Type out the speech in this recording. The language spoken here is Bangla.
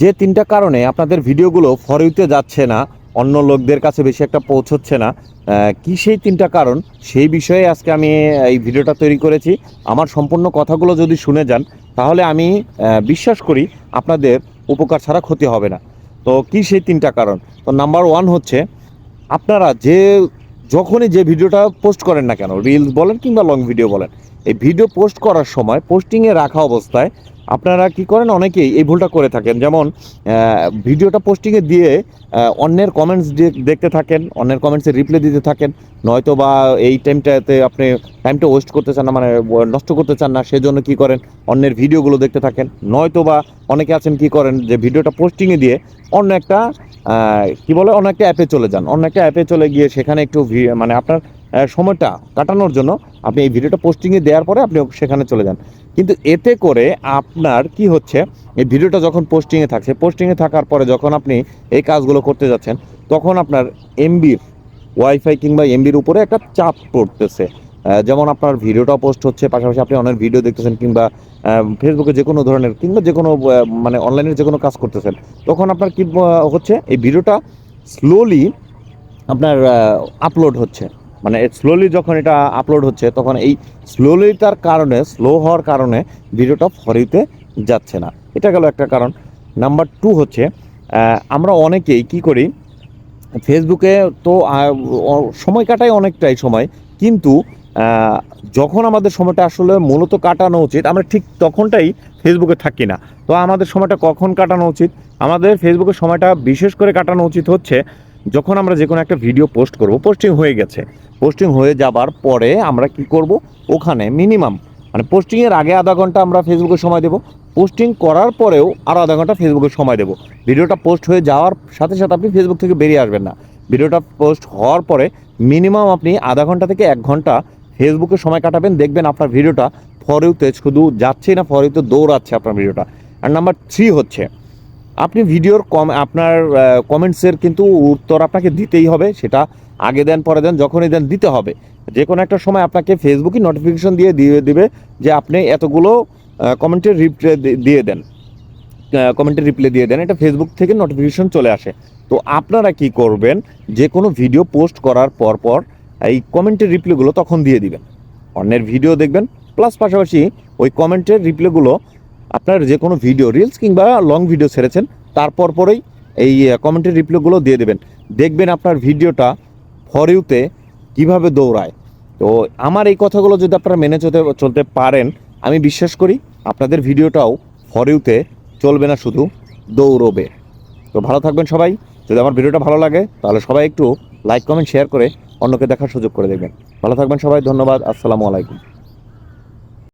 যে তিনটা কারণে আপনাদের ভিডিওগুলো ফর ইউতে যাচ্ছে না, অন্য লোকদের কাছে বেশি একটা পৌঁছচ্ছে না, কি সেই তিনটা কারণ, সেই বিষয়ে আজকে আমি এই ভিডিওটা তৈরি করেছি। আমার সম্পূর্ণ কথাগুলো যদি শুনে যান তাহলে আমি বিশ্বাস করি আপনাদের উপকার ছাড়া ক্ষতি হবে না। তো কি সেই তিনটা কারণ? তো নাম্বার ওয়ান হচ্ছে, আপনারা যখনই যে ভিডিওটা পোস্ট করেন না কেন, রিলস বলেন কিংবা লং ভিডিও বলেন, এই ভিডিও পোস্ট করার সময় পোস্টিংয়ে রাখা অবস্থায় আপনারা কি করেন, অনেকেই এই ভুলটা করে থাকেন। যেমন ভিডিওটা পোস্টিংয়ে দিয়ে অন্যের কমেন্টস দেখতে থাকেন, অন্যের কমেন্টসে রিপ্লাই দিতে থাকেন, নয়তো বা এই টাইমটাতে আপনি টাইমটা ওয়েস্ট করতে চান না, মানে নষ্ট করতে চান না, সেজন্য কি করেন, অন্যের ভিডিওগুলো দেখতে থাকেন। নয়তো বা অনেকে আছেন কি করেন, যে ভিডিওটা পোস্টিংয়ে দিয়ে অন্য একটা কি বলে, অন্য একটা অ্যাপে চলে যান, অন্য একটা অ্যাপে চলে গিয়ে সেখানে একটু মানে আপনার সময়টা কাটানোর জন্য আপনি এই ভিডিওটা পোস্টিংয়ে দেওয়ার পরে আপনি সেখানে চলে যান। কিন্তু এতে করে আপনার কি হচ্ছে, এই ভিডিওটা যখন পোস্টিংয়ে থাকার পরে যখন আপনি এই কাজগুলো করতে যাচ্ছেন, তখন আপনার এমবির, ওয়াইফাই কিংবা এমবির উপরে একটা চাপ পড়তেছে। যেমন আপনার ভিডিওটা পোস্ট হচ্ছে, পাশাপাশি আপনি অনেক ভিডিও দেখতেছেন, কিংবা ফেসবুকে যে কোনো ধরনের কিংবা যে কোনো মানে অনলাইনের যে কোনো কাজ করতেছেন, তখন আপনার কি হচ্ছে, এই ভিডিওটা স্লোলি আপনার আপলোড হচ্ছে। মানে স্লোলি যখন এটা আপলোড হচ্ছে, তখন এই স্লোলিটার কারণে, স্লো হওয়ার কারণে ভিডিওটা ফরিতে যাচ্ছে না। এটা গেল একটা কারণ। নাম্বার টু হচ্ছে, আমরা অনেকেই কি করি, ফেসবুকে তো সময় কাটাই অনেকটাই সময়, কিন্তু যখন আমাদের সময়টা আসলে মূলত কাটানো উচিত, আমরা ঠিক তখনটাই ফেসবুকে থাকি না। তো আমাদের সময়টা কখন কাটানো উচিত? আমাদের ফেসবুকের সময়টা বিশেষ করে কাটানো উচিত হচ্ছে যখন আমরা যে কোনো একটা ভিডিও পোস্ট করব, পোস্টিং হয়ে গেছে, পোস্টিং হয়ে যাবার পরে আমরা কি করব, ওখানে মিনিমাম মানে পোস্টিংয়ের আগে আধা ঘন্টা আমরা ফেসবুকে সময় দেব, পোস্টিং করার পরেও আরও আধা ঘন্টা ফেসবুকে সময় দেব। ভিডিওটা পোস্ট হয়ে যাওয়ার সাথে সাথে আপনি ফেসবুক থেকে বেরিয়ে আসবেন না। ভিডিওটা পোস্ট হওয়ার পরে মিনিমাম আপনি আধা ঘন্টা থেকে 1 ঘন্টা ফেসবুকে সময় কাটাবেন, দেখবেন আপনার ভিডিওটা ফর ইউতে শুধু যাচ্ছেই না, ফর ইউতে দৌড়াচ্ছে আপনার ভিডিওটা। আর নাম্বার থ্রি হচ্ছে, আপনি ভিডিওর আপনার কমেন্টসের কিন্তু উত্তর আপনাকে দিতেই হবে। সেটা আগে দেন পরে দেন, যখনই দেন দিতে হবে। যে কোনো একটা সময় আপনাকে ফেসবুকই নোটিফিকেশন দিয়ে দিবে যে আপনি এতগুলো কমেন্টের রিপ্লাই দিয়ে দেন, কমেন্টের রিপ্লাই দিয়ে দেন। এটা ফেসবুক থেকে নোটিফিকেশন চলে আসে। তো আপনারা কি করবেন, যে কোনো ভিডিও পোস্ট করার পর এই কমেন্টের রিপ্লাইগুলো তখন দিয়ে দিবেন। অন্যের ভিডিও দেখবেন, প্লাস পাশাপাশি ওই কমেন্টের রিপ্লাইগুলো আপনার যে কোনো ভিডিও, রিলস কিংবা লং ভিডিও ছেড়েছেন তারপর পরেই এই কমেন্টের রিপ্লাইগুলো দিয়ে দেবেন। দেখবেন আপনার ভিডিওটা ফর ইউতে কীভাবে দৌড়ায়। তো আমার এই কথাগুলো যদি আপনারা মেনে চলতে পারেন, আমি বিশ্বাস করি আপনাদের ভিডিওটাও ফর ইউতে চলবে না, শুধু দৌড়বে। তো ভালো থাকবেন সবাই। যদি আমার ভিডিওটা ভালো লাগে তাহলে সবাই একটু লাইক, কমেন্ট, শেয়ার করে অন্যকে দেখার সুযোগ করে দেবেন। ভালো থাকবেন সবাই, ধন্যবাদ, আসসালামু আলাইকুম।